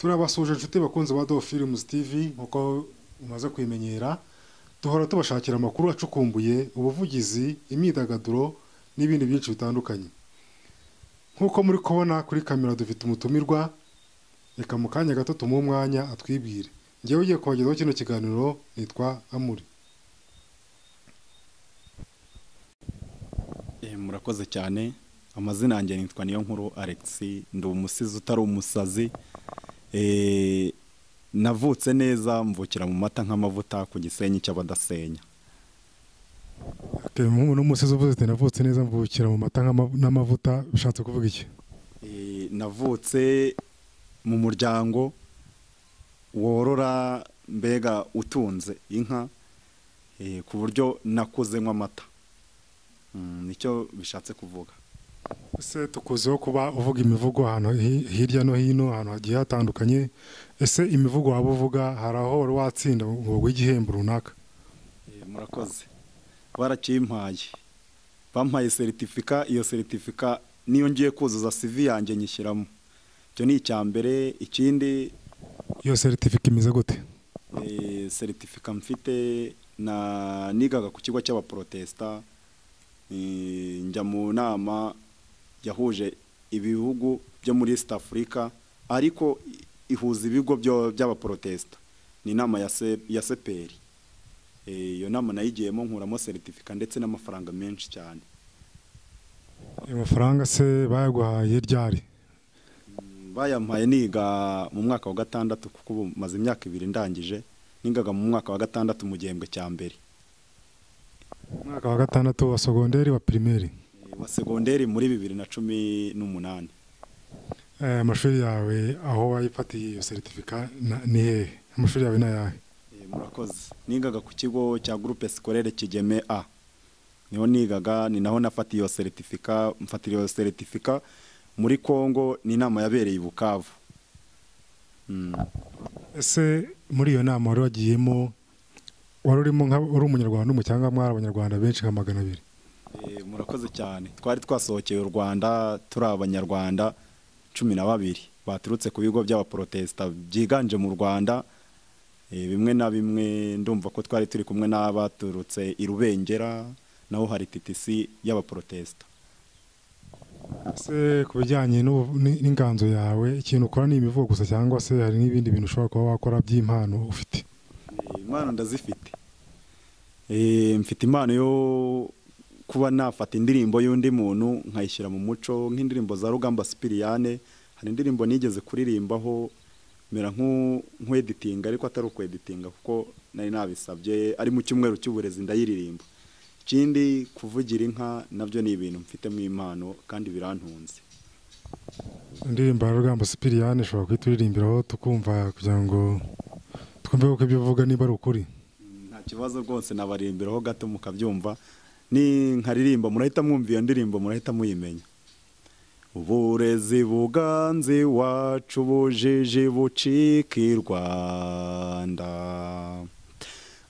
Turabasuje inshuti bakunze ba Do Films TV nkuko umaze kwimenyera duhora tubashakira amakuru acukumbuye ubuvugizi imyidagaduro n'ibindi byinshi bitandukanye nkuko muri kubona kuri kamera dufite umutumirwa reka mu kanya gato tumuhe umwanya atwibwire ngewe ugiye kubagezaho kino kiganiro nitwa Amuri. Murakoze cyane amazina yanjye nitwa Niyonkuru Alex ndi umusizi utari umusazi navutse neza mvukira mu mata nk'amavuta ku Gisenyi cy'abadasenya. N'umusizi uvuze ati navutse neza mvukira mu mata n'amavuta bishatse kuvuga iki? Navutse mu muryango worora mbega utunze inka ku buryo nakuze nk'amata. Nicyo bishatse kuvuga. Ese tukuzeho kuba uvuga imivugo ahantu hirya no hino ahantu hagiye hatandukanye. Ese imivugo waba uvuga hari aho wari watsinda ngo w'igihembo runaka? Murakoze. Barakimpaye. Bampaye certificate, iyo certificate niyo ngiye kuzuza CV yanjye nyishyiramo. Cyo ni icyambere. Ikindi iyo certificate imize gute? Certificate mfite na nigaga ku kigo cy'abaprotesta njya mu nama yahuje ibihugu byo muri East Africa ariko ihuza ibigo by'abaprotesta ni inama ya CPR. Iyo nama nayigiyemo nkuramo certificate ndetse n'amafaranga menshi cyane. Amafaranga se bayaguhaye ryari? Bayampaye niga mu mwaka wa gatandatu kuko maze imyaka 2 ndangije ningaga mu mwaka wa gatandatu mu gihembwe cya mbere. Mwaka wa gatandatu wa secondaire wa primaire? Wa secondaire muri 2018. Amashuri yawe aho wayifatiye iyo certificate ni he? Amashuri yawe nayahe? Murakoze. Nigaga ku kigo cya Groupe Scolaire Kigeme A. Niho nigaga ni naho nafatiye iyo certificate, mfatira iyo certificate muri Kongo ni inama yabereye i Bukavu. Ese muri iyo nama wari wagiyemo wari urimo uri umunyarwanda mu cyangwa mwari abanyarwanda benshi nka 200? Murakoze cyane. Twari twasohokeye u Rwanda turi abanyarwanda 12 baturutse ku bigo by'abaprotesta byiganje mu Rwanda. Bimwe na bimwe ndumva ko twari turi kumwe n'abaturutse i Rubengera naho hari TTC y'abaprotesta. Se kubijyanye n'inganzo yawe ikintu ukora ni imivugo gusa cyangwa se hari n'ibindi bintu ushobora kuba wakora by'impano ufite? Impano ndazifite. Mfite impano yo kuba nafata indirimbo y'undi muntu nkayishyira mu muco nk'indirimbo za Rugamba Sipiriyane. Hari indirimbo nigeze kuririmbaho mera nk'editinga ariko atari ukweditinga kuko nari nabisabye ari mu cyumweru cy'uburezi ndayiririmba. Ikindi kuvugira inka nabyo ni ibintu mfitemo impano kandi birantunze. Indirimbo ya Rugamba Sipiriyane ushobora kwituririmbiraho tukumva kugira ngo twumve uko ibyo uvuga niba ari ukuri? Nta kibazo rwose nabarimbiraho gato mukabyumva ni nkaririmba murahita mwumva iyo ndirimbo murahita muyimenya. Uburezi buganze wacu bujiji bucika i Rwanda,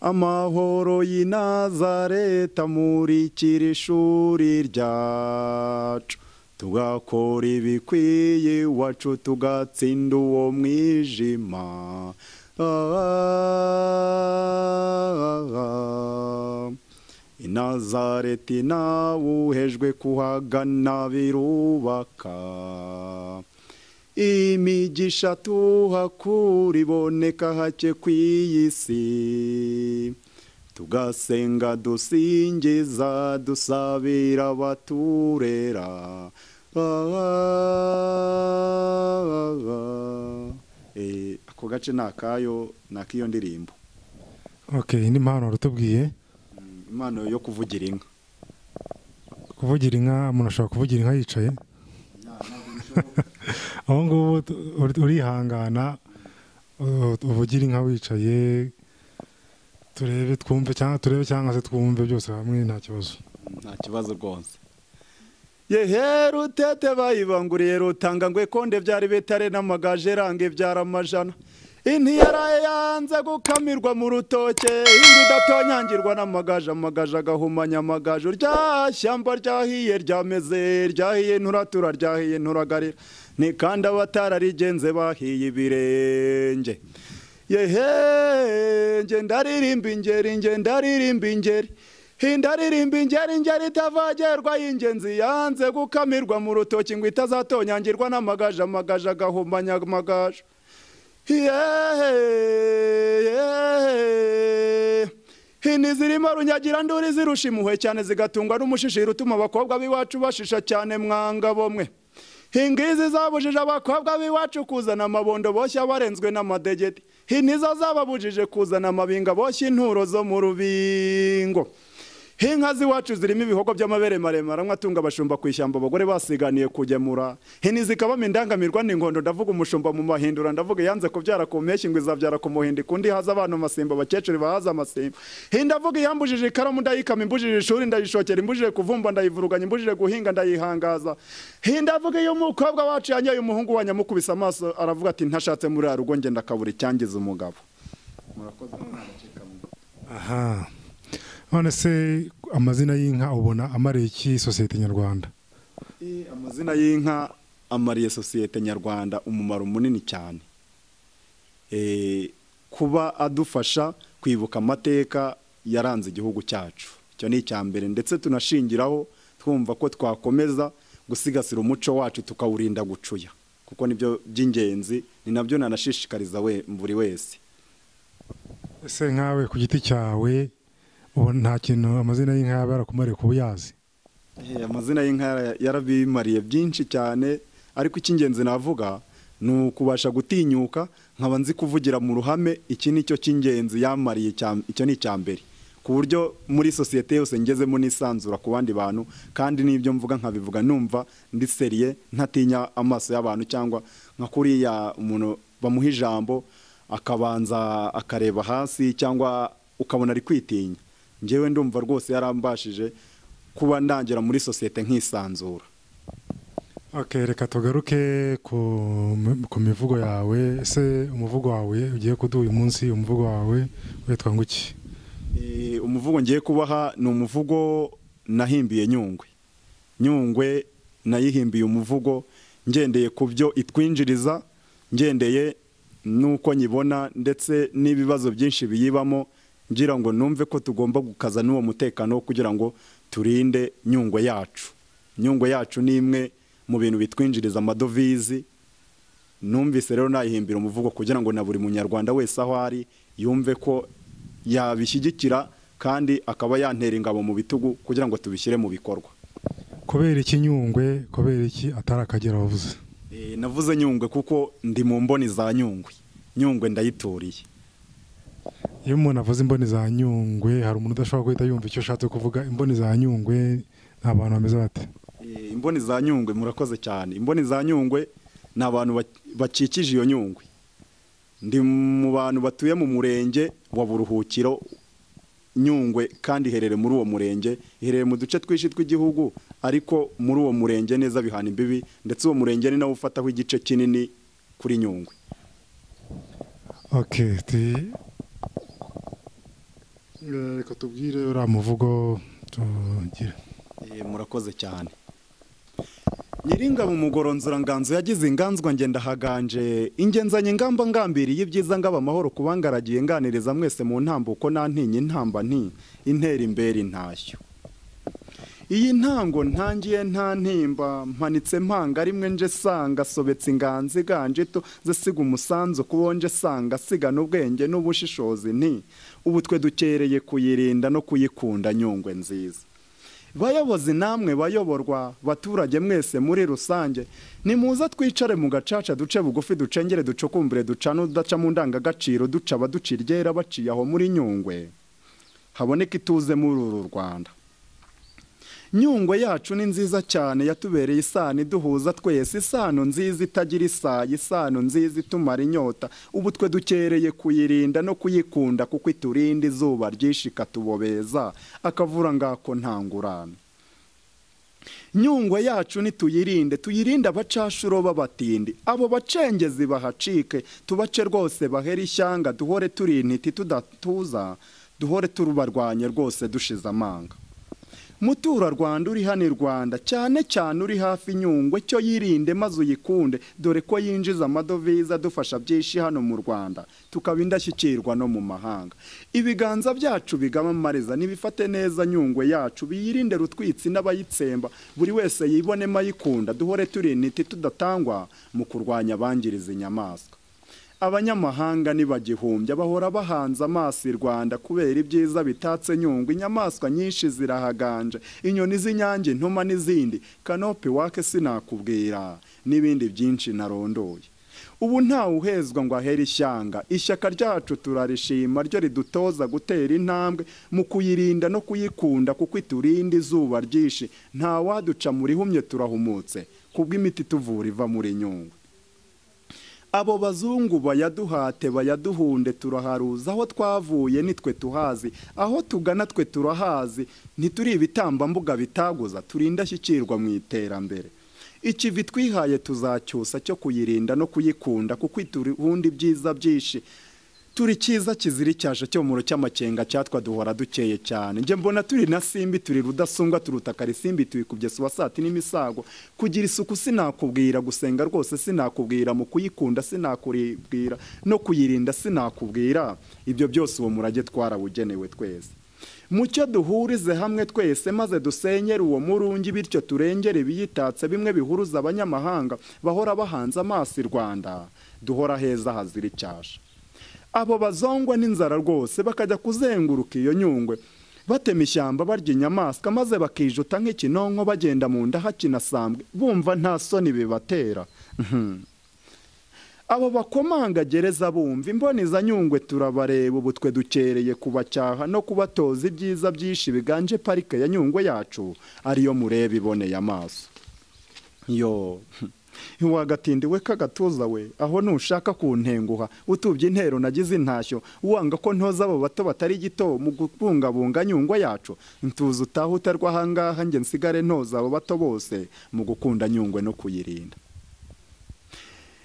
amahoro y'Inazareta murikira ishuri ryacu, tugakora ibikwiye iwacu tugatsinda uwo mwijima. Inazareti nawuhejwe kuhagana birubaka, imigisha tuhakura iboneka hake kw'iyi si, tugasenga dusingiza dusabira abaturera. Ako gace nakayo nakiyo ndirimbo. Okay, indi mpano rutubwiye? Impano yo kuvugira inka. Kuvugira inka umuntu ashobora kuvugira inka yicaye? Aho ngubu urihangana uvugira inka wicaye turebe twumve cyangwa se twumve byose hamwe nta kibazo. Nta kibazo rwose. Yehe rutete bayibanguriye rutanga ngwe konde byari betare n'amagaje range byara amajana. Intiyaraye yanze gukamirwa mu rutoke indi datonyangirwa n'amagaje agahumanya amagaje rya shyamba ryahiye ryameze ryahiye nturatura ryahiye nturagarira ni kandi abatararigenze bahiye ibirenge yehe nge ndaririmba ingeri nge ndaririmba ingeri ndaririmba ingeri ingeri itavagerwa y'ingenzi yanze gukamirwa mu rutoki ngo itazatonyangirwa n'amagaje amagaje agahumanya amagaje ntizirimo runyagira nduri zirusha impuhwe cyane zigatungwa n'umushishiro utuma abakobwa b'iwacu bashisha cyane mwangabo mwe ingizi zabujije abakobwa b'iwacu kuzana amabondo boshya barenzwe n'amadegede nizo zababujije kuzana amabinga boshya inturo zo mu rubingo inka z'iwacu zirimo ibihogo by'amabere maremare amwe atunga abashumba ku ishyamba abagore basiganiye kugemura zikabamo indangamirwa n'ingondo ndavuga umushumba mu mahindura ndavuga yanze kubyara ku mpeshyi ngo izabyara ku muhindi kundi haza abantu masimba abakecuru bahaza amasimba ndavuga iyambujije ikaramu ndayikama imbujije ishuri ndayishokera imbujije kuvumba ndayivuruganya imbujije guhinga ndayihangaza ndavuga iyo umukobwa wacu yanyoye umuhungu wa nyamukubise amaso aravuga ati ntashatse muri ya rugo ngenda kabura icyangiza umugabo. Murakoze. Aha, none se amazina y'inka ubona amariye iki sosiyete nyarwanda? Amazina y'inka amariye sosiyete nyarwanda umumaro munini cyane, kuba adufasha kwibuka amateka yaranze igihugu cyacu. Icyo ni icyambere, ndetse tunashingiraho twumva ko twakomeza gusigasira umuco wacu tukawurinda gucuya, kuko nibyo by'ingenzi, ni nabyo nanashishikariza buri wese. Ese nkawe ku giti cyawe ubona nta kintu amazina y'inka yaba yarakumariye kuba uyazi? Amazina y'inka yarabimariye byinshi cyane, ariko icy'ingenzi navuga ni ukubasha gutinyuka nkaba nzi kuvugira mu ruhame. Iki ni cyo cy'ingenzi yamariye, icyo ni icyambere, ku buryo muri sosiyete yose ngezemo nisanzura ku bandi bantu, kandi n'ibyo mvuga nkabivuga numva ndi seriye, ntatinya amaso y'abantu, cyangwa nka kuriya umuntu bamuha ijambo akabanza akareba hasi cyangwa ukabona ari kwitinya. Njyewe ndumva rwose yarambashije kuba ndangira muri sosiyete nk'isanzura. Okay, reka tugaruke ku mivugo yawe. Ese umuvugo wawe ugiye kuduha uyu munsi, umuvugo wawe witwa nguki? Umuvugo ngiye kubaha ni umuvugo nahimbiye Nyungwe. Nyungwe nayihimbiye umuvugo ngendeye ku byo itwinjiriza, ngendeye nuko nyibona, ndetse n'ibibazo byinshi biyibamo, ngira ngo numve ko tugomba gukaza n'uwo mutekano kugira ngo turinde Nyungwe yacu. Nyungwe yacu ni imwe mu bintu bitwinjiriza amadovizi. Numvise rero nayihimbira umuvugo kugira ngo na buri munyarwanda wese aho ari yumve ko yabishyigikira, kandi akaba yantera ingabo mu bitugu kugira ngo tubishyire mu bikorwa. Kubera iki Nyungwe? Kubera iki atari Akagera wavuze? Navuze Nyungwe kuko ndi mu mboni za Nyungwe. Nyungwe ndayituriye. Iyo umuntu avuze imboni za Nyungwe, hari umuntu udashobora guhita yumva icyo ushatse kuvuga. Imboni za Nyungwe ni abantu bameze bate? Imboni za Nyungwe, murakoze cyane. Imboni za Nyungwe ni abantu bakikije iyo Nyungwe. Ndi mu bantu batuye mu murenge wa Buruhukiro. Nyungwe kandi iherere muri uwo murenge, iherere mu duce twinshi tw'igihugu, ariko muri uwo murenge neza bihana imbibi, ndetse uwo murenge ni nawo ufataho igice kinini kuri Nyungwe. Okay, reka tubwire uriya muvugo tugire. Murakoze cyane. Nyiringabo umugoronzora nganzo yagize inganzwa ngenda haganje, ingenzanye ingamba ngambiriye ibyiza ngaba amahoro kubangaragiye nganiriza mwese mu ntambuko nantinye intamba intera imbere intashyo. Iyi ntango ntangiye nta ntimba, mpanitse mpanga rimwe nje sanga, sobetse inganzi iganje to zisiga umusanzu kubonje sanga, sigana ubwenge n'ubushishozi ubu twe dukereye kuyirinda no kuyikunda Nyungwe nziza. Bayobozi namwe bayoborwa, baturage mwese muri rusange, nimuza twicare mu gacaca duce bugufi ducengere ducukumbure ducana udaca mu ndangagaciro, duca abaduciryera baciye aho muri Nyungwe haboneka ituze muri uru Rwanda. Nyungwe yacu ni nziza cyane, yatubereye isano iduhuza twese, isano nziza itagira isayi, isano nziza itumara inyota, ubu twe dukereye kuyirinda no kuyikunda, kuko iturinda izuba ryinshi ikatubobeza akavura ngako ntangurane. Nyungwe yacu nituyirinde, tuyirinde abacashuro b'abatindi, abo bacengezi bahacike, tubace rwose bahera ishyanga, duhore turi intiti tudatuza, duhore turubarwanye rwose dushize amanga. mutura Rwanda uri hano i Rwanda cyane cyane uri hafi Nyungwe cyo yirinde maze uyikunde dore ko yinjiza amadovize adufasha byinshi hano mu Rwanda tukaba indashyikirwa no mu mahanga. Ibiganza byacu bigamamariza nibifate neza Nyungwe yacu biyirinde rutwitsi n'abayitsemba buri wese yibonemo ayikunda duhore turi intiti tudatangwa mu kurwanya abangiriza inyamaswa. Abanyamahanga nibagihumbya bahora bahanze amaso i Rwanda kubera ibyiza bitatse Nyungwe. Inyamaswa nyinshi zirahaganje, inyoni z'inyange, ntuma n'izindi, kanopi wake sinakubwira n'ibindi byinshi narondoye. Ubu ntawe uhezwa ngo ahere ishyanga, ishyaka ryacu turarishima ryo ridutoza gutera intambwe mu kuyirinda no kuyikunda kuko iturinda izuba ryinshi. Nta waduca muri humye turahumutse kubw'imiti tuvura iva muri Nyungwe. Abo bazungu bayaduhate bayaduhunde turaharuza, aho twavuye nitwe tuhazi, aho tugana twe turahazi, ntituri ibitambambuga bitaguza, turinda shyikirwa mu iterambere. Ikivi twihaye tuzacyusa cyo kuyirinda no kuyikunda kuko ituruhundi byiza byinshi. Turi cyiza kiziri cyasha cyo mu cy'amakenga cyatwa duhora dukeye cyane. Nje mbona turi na simbi turi rudasumbwa turutaka risimbi tuyikubye suwasati n'imisago. Kugira isuku sinakubwira, gusenga rwose sinakubwira, mu kuyikunda sinakuribwira no kuyirinda sinakubwira. Ibyo byose uwo murage twarabugenewe twese. Mucyo duhurize hamwe twese maze dusenyere uwo murungi bityo turengere biyitatse bimwe bihuruza abanyamahanga bahora bahanze amaso i Rwanda duhora heza hazira icyasha. Abo bazongwa n'inzara rwose bakajya kuzenguruka iyo Nyungwe batema ishyamba barya inyamaswa maze bakijuta nk'ikinonko bagenda mu nda hakinasambwe bumva nta soni bibatera. Abo bakomanga gereza bumva imboni za Nyungwe turabareba ubu twe dukereye kubacyaha no kubatoza ibyiza byinshi biganje parike ya Nyungwe yacu ariyo mureba iboneye amaso. Yo Iwagatindiwe kagatuza we aho nushaka kuntenguha utubye intero nagize intashyo uwanga ko ntoza abo bato batari gito mu gukungabunga Nyungwe yacu ntuza utahutarwa hangaha nge nsigare ntoza abo bato bose mu gukunda Nyungwe no kuyirinda.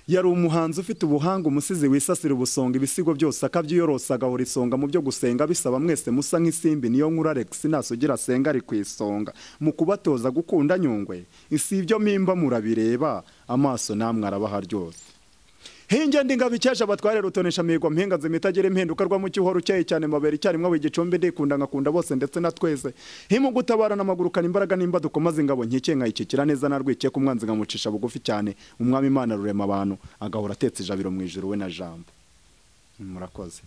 Yari umuhanzi ufite ubuhanga umusizi wisasira ubusonga ibisigo byose akabyiyorosa agahora isonga mu byo gusenga bisaba mwese musa nk'isimbi niyo nkuru Alex nasugira asenga ari kwisonga mu kubatoza gukunda Nyungwe. Isi ibyo mimba murabireba amaso namwe arabaha ryose. Hinge ndingabikesha abatware rutonesha migo mpinga zimitagire impinduka rwa mu cyuhoro cyeye cyane mabere cyarimwe w'igicumbi ndikunda ngakunda bose ndetse na twese. Himu gutabara namagurukana imbaraga nimba dukomaze ingabo nkike nkayikikira neza narwikiye ku mwanzi ngamucisha bugufi cyane umwami Imana rurema abantu agahora atetse ijabiro mu ijuru we na jambo. Murakoze.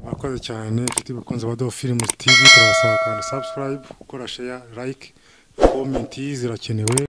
Murakoze cyane inshuti bakunze ba Films TV turabasaba kandi subscribe, gukora share, like, comment zirakenewe.